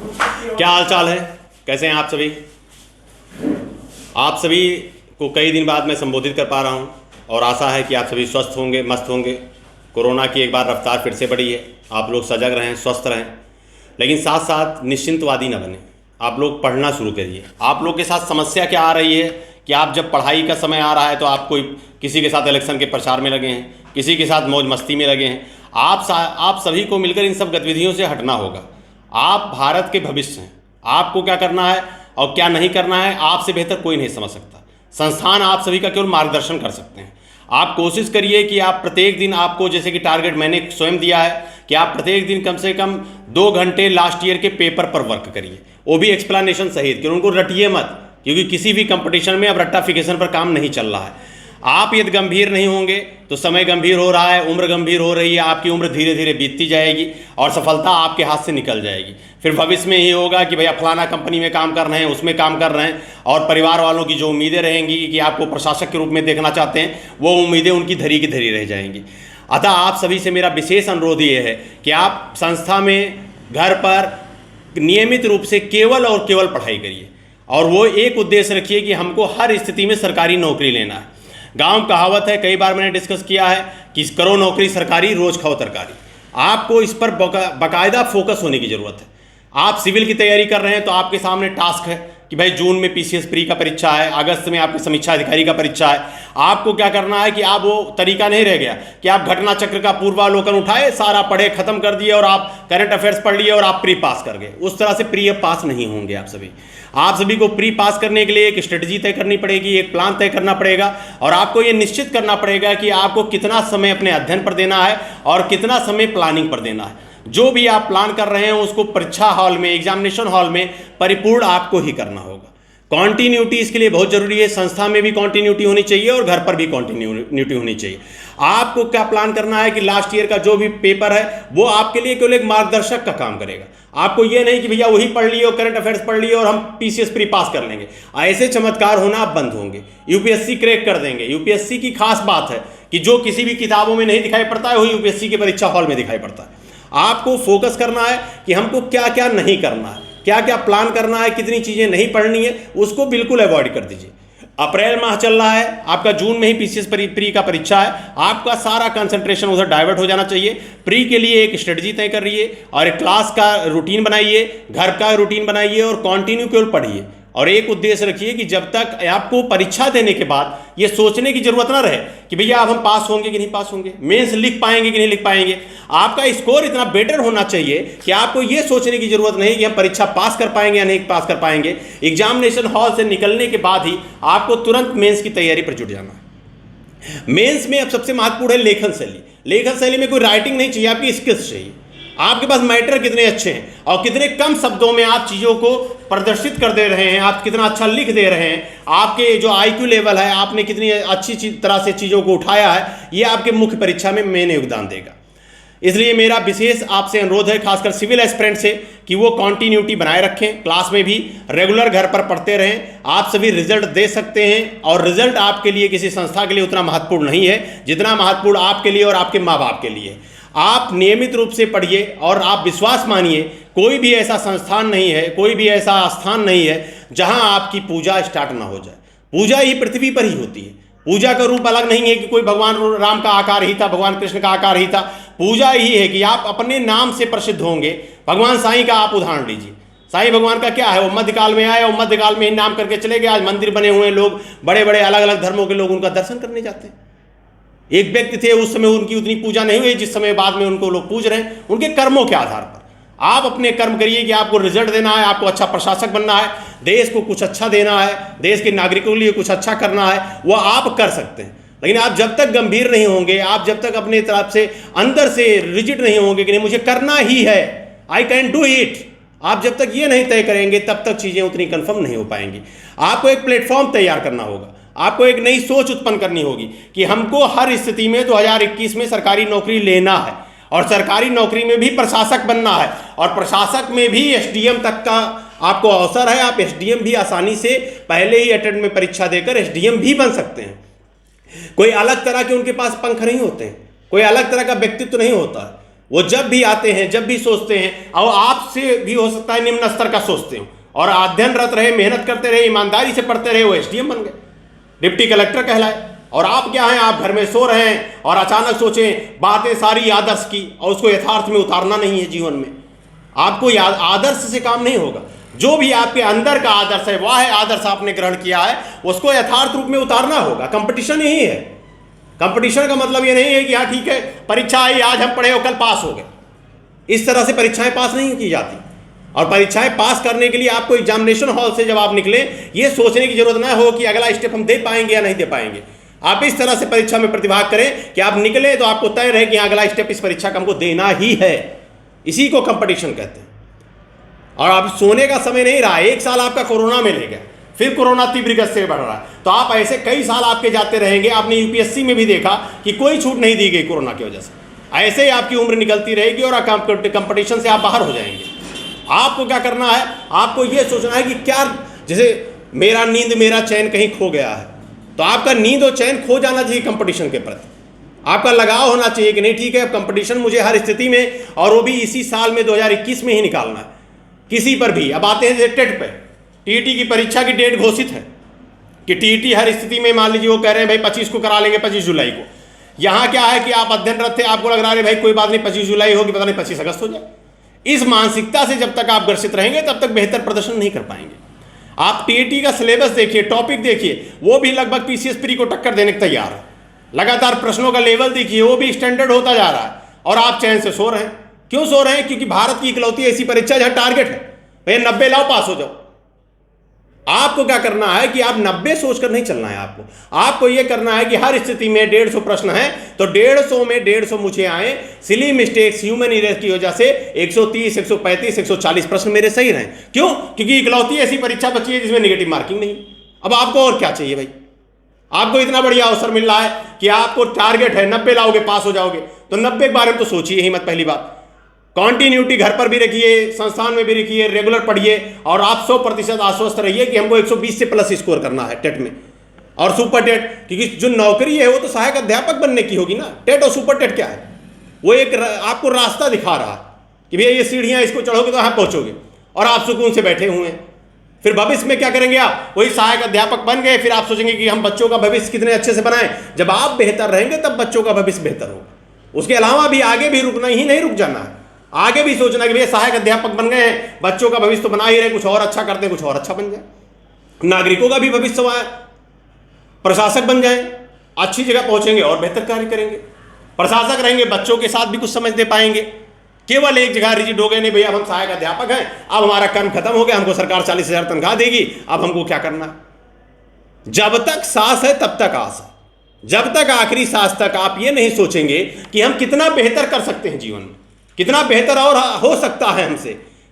क्या हाल चाल है? कैसे हैं आप सभी? आप सभी को कई दिन बाद मैं संबोधित कर पा रहा हूं और आशा है कि आप सभी स्वस्थ होंगे, मस्त होंगे। कोरोना की एक बार रफ्तार फिर से बढ़ी है। आप लोग सजग रहें, स्वस्थ रहें, लेकिन साथ साथ निश्चिंतवादी न बने। आप लोग पढ़ना शुरू करिए। आप लोग के साथ समस्या क्या आ रही है कि आप जब पढ़ाई का समय आ रहा है तो आप कोई किसी के साथ इलेक्शन के प्रचार में लगे हैं, किसी के साथ मौज मस्ती में लगे हैं। आप सभी को मिलकर इन सब गतिविधियों से हटना होगा। आप भारत के भविष्य हैं। आपको क्या करना है और क्या नहीं करना है आपसे बेहतर कोई नहीं समझ सकता। संस्थान आप सभी का केवल मार्गदर्शन कर सकते हैं। आप कोशिश करिए कि आप प्रत्येक दिन, आपको जैसे कि टारगेट मैंने स्वयं दिया है कि आप प्रत्येक दिन कम से कम 2 घंटे लास्ट ईयर के पेपर पर वर्क करिए, वो भी एक्सप्लेनेशन सहित, कि उनको रटिए मत, क्योंकि किसी भी कंपटीशन में अब रट्टाफिकेशन पर काम नहीं चल रहा है। आप यदि गंभीर नहीं होंगे तो समय गंभीर हो रहा है, उम्र गंभीर हो रही है, आपकी उम्र धीरे धीरे बीतती जाएगी और सफलता आपके हाथ से निकल जाएगी। फिर भविष्य में ये होगा कि भैया फलाना कंपनी में काम कर रहे हैं, उसमें काम कर रहे हैं, और परिवार वालों की जो उम्मीदें रहेंगी कि आपको प्रशासक के रूप में देखना चाहते हैं, वो उम्मीदें उनकी धरी की धरी रह जाएंगी। अतः आप सभी से मेरा विशेष अनुरोध ये है कि आप संस्था में, घर पर नियमित रूप से केवल और केवल पढ़ाई करिए, और वो एक उद्देश्य रखिए कि हमको हर स्थिति में सरकारी नौकरी लेना है। गांव कहावत है, कई बार मैंने डिस्कस किया है कि करो नौकरी सरकारी, रोज खाओ तरकारी। आपको इस पर बाकायदा फोकस होने की ज़रूरत है। आप सिविल की तैयारी कर रहे हैं तो आपके सामने टास्क है कि भाई जून में पीसीएस प्री का परीक्षा है, अगस्त में आपकी समीक्षा अधिकारी का परीक्षा है। आपको क्या करना है कि आप, वो तरीका नहीं रह गया कि आप घटना चक्र का पूर्वावलोकन उठाए, सारा पढ़े, खत्म कर दिए और आप करंट अफेयर्स पढ़ लिए और आप प्री पास कर गए। उस तरह से प्री पास नहीं होंगे आप सभी। आप सभी को प्री पास करने के लिए एक स्ट्रेटजी तय करनी पड़ेगी, एक प्लान तय करना पड़ेगा, और आपको ये निश्चित करना पड़ेगा कि आपको कितना समय अपने अध्ययन पर देना है और कितना समय प्लानिंग पर देना है। जो भी आप प्लान कर रहे हैं उसको परीक्षा हॉल में, एग्जामिनेशन हॉल में परिपूर्ण आपको ही करना होगा। कॉन्टिन्यूटी इसके लिए बहुत जरूरी है। संस्था में भी कॉन्टिन्यूटी होनी चाहिए और घर पर भी कॉन्टिन्यूटी होनी चाहिए। आपको क्या प्लान करना है कि लास्ट ईयर का जो भी पेपर है वो आपके लिए केवल एक मार्गदर्शक का काम करेगा। आपको ये नहीं कि भैया वही पढ़ लिए और करंट अफेयर्स पढ़ लिए और हम पीसीएस प्री पास कर लेंगे। ऐसे चमत्कार होना आप बंद होंगे। यूपीएससी क्रैक कर देंगे। यूपीएससी की खास बात है कि जो किसी भी किताबों में नहीं दिखाई पड़ता है वो यूपीएससी के परीक्षा हॉल में दिखाई पड़ता है। आपको फोकस करना है कि हमको क्या क्या नहीं करना है, क्या क्या प्लान करना है, कितनी चीज़ें नहीं पढ़नी है, उसको बिल्कुल अवॉइड कर दीजिए। अप्रैल माह चल रहा है, आपका जून में ही पीसीएस प्री का परीक्षा है, आपका सारा कंसंट्रेशन उधर डाइवर्ट हो जाना चाहिए। प्री के लिए एक स्ट्रेटजी तय करिए और एक क्लास का रूटीन बनाइए, घर का रूटीन बनाइए और कंटिन्यू केवल पढ़िए। और एक उद्देश्य रखिए कि जब तक आपको परीक्षा देने के बाद ये सोचने की जरूरत ना रहे कि भैया अब हम पास होंगे कि नहीं पास होंगे, मेंस लिख पाएंगे कि नहीं लिख पाएंगे। आपका स्कोर इतना बेटर होना चाहिए कि आपको ये सोचने की जरूरत नहीं कि हम परीक्षा पास कर पाएंगे या नहीं पास कर पाएंगे। एग्जामिनेशन हॉल से निकलने के बाद ही आपको तुरंत मेंस की तैयारी पर जुट जाना है। मेंस में अब सबसे महत्वपूर्ण है लेखन शैली। लेखन शैली में कोई राइटिंग नहीं चाहिए, आपकी स्किल्स चाहिए। आपके पास मैटर कितने अच्छे हैं और कितने कम शब्दों में आप चीज़ों को प्रदर्शित कर दे रहे हैं, आप कितना अच्छा लिख दे रहे हैं, आपके जो आईक्यू लेवल है, आपने कितनी अच्छी तरह से चीज़ों को उठाया है, ये आपके मुख्य परीक्षा में मेन योगदान देगा। इसलिए मेरा विशेष आपसे अनुरोध है, खासकर सिविल एस्पिरेंट से, कि वो कॉन्टिन्यूटी बनाए रखें, क्लास में भी रेगुलर घर पर पढ़ते रहें। आप सभी रिजल्ट दे सकते हैं और रिजल्ट आपके लिए किसी संस्था के लिए उतना महत्वपूर्ण नहीं है जितना महत्वपूर्ण आपके लिए और आपके माँ बाप के लिए। आप नियमित रूप से पढ़िए और आप विश्वास मानिए, कोई भी ऐसा संस्थान नहीं है, कोई भी ऐसा स्थान नहीं है जहां आपकी पूजा स्टार्ट ना हो जाए। पूजा ही पृथ्वी पर ही होती है। पूजा का रूप अलग नहीं है कि कोई भगवान राम का आकार ही था, भगवान कृष्ण का आकार ही था। पूजा ही है कि आप अपने नाम से प्रसिद्ध होंगे। भगवान साईं का आप उदाहरण लीजिए। साईं भगवान का क्या है, वो मध्यकाल में आए और मध्यकाल में ही नाम करके चले गए। आज मंदिर बने हुए हैं, लोग बड़े बड़े अलग अलग धर्मों के लोग उनका दर्शन करने जाते हैं। एक व्यक्ति थे, उस समय उनकी उतनी पूजा नहीं हुई जिस समय बाद में उनको लोग पूज रहे हैं, उनके कर्मों के आधार पर। आप अपने कर्म करिए कि आपको रिजल्ट देना है, आपको अच्छा प्रशासक बनना है, देश को कुछ अच्छा देना है, देश के नागरिकों के लिए कुछ अच्छा करना है, वो आप कर सकते हैं। लेकिन आप जब तक गंभीर नहीं होंगे, आप जब तक अपने तरफ से अंदर से रिजिड नहीं होंगे कि नहीं मुझे करना ही है, आई कैन डू इट, आप जब तक ये नहीं तय करेंगे तब तक चीज़ें उतनी कंफर्म नहीं हो पाएंगी। आपको एक प्लेटफॉर्म तैयार करना होगा, आपको एक नई सोच उत्पन्न करनी होगी कि हमको हर स्थिति में 2021 में सरकारी नौकरी लेना है और सरकारी नौकरी में भी प्रशासक बनना है और प्रशासक में भी एसडीएम तक का आपको अवसर है। आप एसडीएम भी आसानी से पहले ही अटेम्प्ट में परीक्षा देकर एसडीएम भी बन सकते हैं। कोई अलग तरह के उनके पास पंख नहीं होते हैं, कोई अलग तरह का व्यक्तित्व नहीं होता है। वो जब भी आते हैं, जब भी सोचते हैं, और आपसे भी हो सकता है निम्न स्तर का सोचते हो, और अध्ययनरत रहे, मेहनत करते रहे, ईमानदारी से पढ़ते रहे, वो एसडीएम बन गए, डिप्टी कलेक्टर कहलाए। और आप क्या हैं, आप घर में सो रहे हैं और अचानक सोचें बातें सारी आदर्श की और उसको यथार्थ में उतारना नहीं है जीवन में। आपको आदर्श से काम नहीं होगा। जो भी आपके अंदर का आदर्श है, वह है आदर्श आपने ग्रहण किया है, उसको यथार्थ रूप में उतारना होगा। कंपटीशन यही है। कंपटीशन का मतलब ये नहीं है कि हाँ ठीक है, परीक्षा आई, आज हम पढ़े और कल पास हो गए। इस तरह से परीक्षाएं पास नहीं की जाती। और परीक्षाएं पास करने के लिए आपको एग्जामिनेशन हॉल से जब आप निकले, ये सोचने की जरूरत ना हो कि अगला स्टेप हम दे पाएंगे या नहीं दे पाएंगे। आप इस तरह से परीक्षा में प्रतिभाग करें कि आप निकले तो आपको तय रहे कि अगला स्टेप इस परीक्षा का हमको देना ही है। इसी को कंपटीशन कहते हैं। और अब सोने का समय नहीं रहा। 1 साल आपका कोरोना में ले गया, फिर कोरोना तीव्र गति से बढ़ रहा है, तो आप ऐसे कई साल आपके जाते रहेंगे। आपने यूपीएससी में भी देखा कि कोई छूट नहीं दी गई कोरोना की वजह से। ऐसे ही आपकी उम्र निकलती रहेगी और कंपटीशन से आप बाहर हो जाएंगे। आपको क्या करना है, आपको ये सोचना है कि क्या, जैसे मेरा नींद मेरा चैन कहीं खो गया है, तो आपका नींद और चैन खो जाना चाहिए कंपटीशन के प्रति। आपका लगाव होना चाहिए कि नहीं ठीक है, अब कंपटीशन मुझे हर स्थिति में, और वो भी इसी साल में 2021 में ही निकालना है किसी पर भी। अब आते हैं जैसे टेट पे, टीईटी की परीक्षा की डेट घोषित है कि टीईटी हर स्थिति में, मान लीजिए वो कह रहे हैं भाई 25 को करा लेंगे, 25 जुलाई को। यहाँ क्या है कि आप अध्ययनरत थे, आपको लग रहा है भाई कोई बात नहीं 25 जुलाई होगी, पता नहीं 25 अगस्त हो जाए। इस मानसिकता से जब तक आप ग्रसित रहेंगे तब तक बेहतर प्रदर्शन नहीं कर पाएंगे। आप टीईटी का सिलेबस देखिए, टॉपिक देखिए, वो भी लगभग पीसीएस प्री को टक्कर देने को तैयार है। लगातार प्रश्नों का लेवल देखिए, वो भी स्टैंडर्ड होता जा रहा है, और आप चैन से सो रहे हैं। क्यों सो रहे हैं? क्योंकि भारत की इकलौती ऐसी परीक्षा जहां टारगेट है भैया 90 लाओ, पास हो जाओ। आपको क्या करना है कि आप 90 सोचकर नहीं चलना है। आपको यह करना है कि हर स्थिति में 150 प्रश्न है, तो 150 में 150 मुझे आए। सिली मिस्टेक्स, ह्यूमन एरर की वजह से 130, 135, 140 प्रश्न मेरे सही रहे। क्यों? क्योंकि इकलौती ऐसी परीक्षा बची है जिसमें नेगेटिव मार्किंग नहीं। अब आपको और क्या चाहिए भाई? आपको इतना बढ़िया अवसर मिल रहा है कि आपको टारगेट है 90 लाओगे, पास हो जाओगे, तो 90 के बारे में तो सोचिए ही मत। पहली बात, कॉन्टिन्यूटी घर पर भी रखिए, संस्थान में भी रखिए, रेगुलर पढ़िए, और आप 100% आश्वस्त रहिए कि हमको 120 से प्लस स्कोर करना है टेट में और सुपर टेट। क्योंकि जो नौकरी है वो तो सहायक अध्यापक बनने की होगी ना। टेट और सुपर टेट क्या है? वो एक आपको रास्ता दिखा रहा है कि भैया ये सीढ़ियां, इसको चढ़ोगे तो यहाँ पहुंचोगे, और आप सुकून से बैठे हुए हैं। फिर भविष्य में क्या करेंगे आप? वही सहायक अध्यापक बन गए, फिर आप सोचेंगे कि हम बच्चों का भविष्य कितने अच्छे से बनाएं। जब आप बेहतर रहेंगे तब बच्चों का भविष्य बेहतर होगा। उसके अलावा भी आगे भी रुकना ही नहीं, रुक जाना है। आगे भी सोचना कि भैया सहायक अध्यापक बन गए हैं, बच्चों का भविष्य तो बना ही रहे, कुछ और अच्छा करते हैं, कुछ और अच्छा बन जाए। नागरिकों का भी भविष्य संवारे, प्रशासक बन जाए, अच्छी जगह पहुंचेंगे और बेहतर कार्य करेंगे। प्रशासक रहेंगे, बच्चों के साथ भी कुछ समझ दे पाएंगे। केवल एक जगह रिजिड हो गए, नहीं भैया अब हम सहायक अध्यापक हैं, अब हमारा कर्म खत्म हो गया, हमको सरकार 40,000 तनख्वाह देगी, अब हमको क्या करना है। जब तक सांस है तब तक आस है। जब तक आखिरी सांस तक आप ये नहीं सोचेंगे कि हम कितना बेहतर कर सकते हैं जीवन में, कितना बेहतर और हो सकता है हमसे,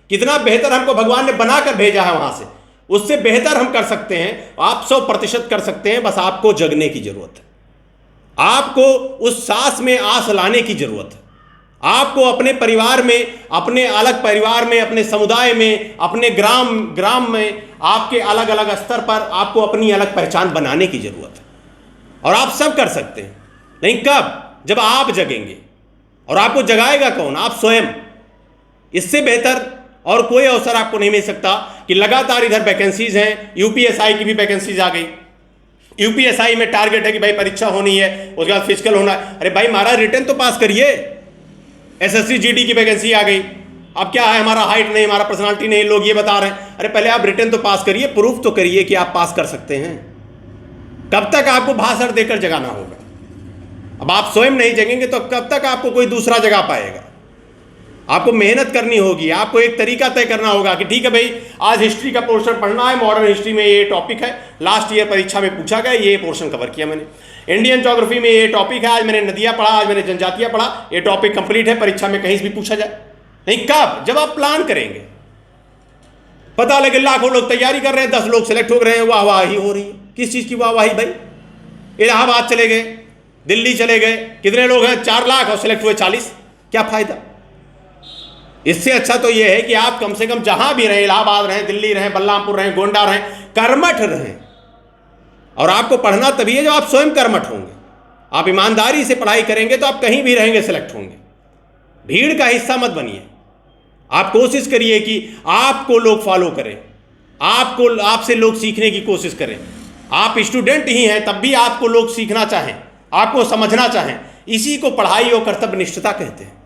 कितना बेहतर हमको भगवान ने बनाकर भेजा है वहां से, उससे बेहतर हम कर सकते हैं। आप 100% कर सकते हैं। बस आपको जगने की जरूरत है। आपको उस सांस में आस लाने की जरूरत है। आपको अपने परिवार में, अपने अलग परिवार में, अपने समुदाय में, अपने ग्राम में, आपके अलग अलग स्तर पर आपको अपनी अलग पहचान बनाने की जरूरत है। और आप सब कर सकते हैं, लेकिन कब? जब आप जगेंगे। और आपको जगाएगा कौन? आप स्वयं। इससे बेहतर और कोई अवसर आपको नहीं मिल सकता कि लगातार इधर वैकेंसीज हैं। यूपीएसआई की भी वैकेंसीज आ गई। यूपीएसआई में टारगेट है कि भाई परीक्षा होनी है, उसके बाद फिजिकल होना है। अरे भाई महाराज रिटर्न तो पास करिए। एसएससी जीडी की वैकेंसी आ गई। अब क्या है, हमारा हाइट नहीं, हमारा पर्सनालिटी नहीं, लोग ये बता रहे हैं। अरे पहले आप रिटर्न तो पास करिए, प्रूफ तो करिए कि आप पास कर सकते हैं। कब तक आपको भाषण देकर जगाना होगा? अब आप स्वयं नहीं जगेंगे तो कब तक आपको कोई दूसरा जगा पाएगा? आपको मेहनत करनी होगी। आपको एक तरीका तय करना होगा कि ठीक है भाई, आज हिस्ट्री का पोर्शन पढ़ना है, मॉडर्न हिस्ट्री में ये टॉपिक है, लास्ट ईयर परीक्षा में पूछा गया, ये पोर्शन कवर किया मैंने। इंडियन ज्योग्राफी में ये टॉपिक है, आज मैंने नदियां पढ़ा, आज मैंने जनजातियां पढ़ा, ये टॉपिक कंप्लीट है, परीक्षा में कहीं भी पूछा जाए। नहीं, कब? जब आप प्लान करेंगे। पता लगे लाखों लोग तैयारी कर रहे हैं, 10 लोग सेलेक्ट हो रहे हैं, वाहवाही हो रही है। किस चीज की वाहवाही भाई? इलाहाबाद चले गए, दिल्ली चले गए, कितने लोग हैं? 4 लाख और सिलेक्ट हुए 40। क्या फायदा? इससे अच्छा तो यह है कि आप कम से कम जहां भी रहें, इलाहाबाद रहें, दिल्ली रहें, बलरामपुर रहें, गोंडा रहें, कर्मठ रहें। और आपको पढ़ना तभी है जब आप स्वयं कर्मठ होंगे। आप ईमानदारी से पढ़ाई करेंगे तो आप कहीं भी रहेंगे, सिलेक्ट होंगे। भीड़ का हिस्सा मत बनिए। आप कोशिश करिए कि आपको लोग फॉलो करें, आपसे लोग सीखने की कोशिश करें। आप स्टूडेंट ही हैं, तब भी आपको लोग सीखना चाहें, आपको समझना चाहें। इसी को पढ़ाई और कर्तव्यनिष्ठता कहते हैं।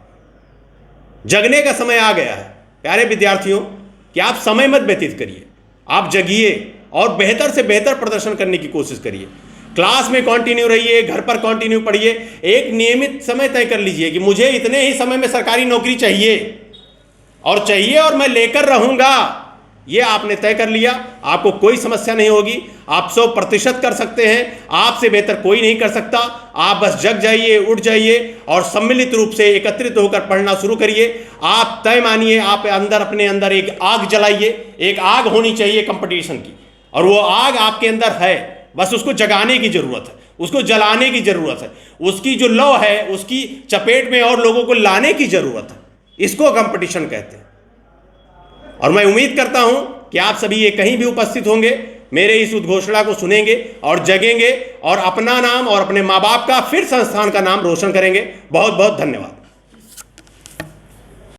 जगने का समय आ गया है प्यारे विद्यार्थियों, कि आप समय मत व्यतीत करिए, आप जगिए और बेहतर से बेहतर प्रदर्शन करने की कोशिश करिए। क्लास में कंटिन्यू रहिए, घर पर कंटिन्यू पढ़िए। एक नियमित समय तय कर लीजिए कि मुझे इतने ही समय में सरकारी नौकरी चाहिए और मैं लेकर रहूंगा। ये आपने तय कर लिया, आपको कोई समस्या नहीं होगी। आप 100% कर सकते हैं, आपसे बेहतर कोई नहीं कर सकता। आप बस जग जाइए, उठ जाइए और सम्मिलित रूप से एकत्रित होकर पढ़ना शुरू करिए। आप तय मानिए, आप अपने अंदर एक आग जलाइए। एक आग होनी चाहिए कंपटीशन की, और वो आग आपके अंदर है, बस उसको जगाने की जरूरत है, उसको जलाने की जरूरत है। उसकी जो लौ है उसकी चपेट में और लोगों को लाने की जरूरत है। इसको कंपटीशन कहते हैं। और मैं उम्मीद करता हूं कि आप सभी ये कहीं भी उपस्थित होंगे, मेरे इस उद्घोषणा को सुनेंगे और जगेंगे और अपना नाम और अपने माँ बाप का, फिर संस्थान का नाम रोशन करेंगे। बहुत बहुत धन्यवाद।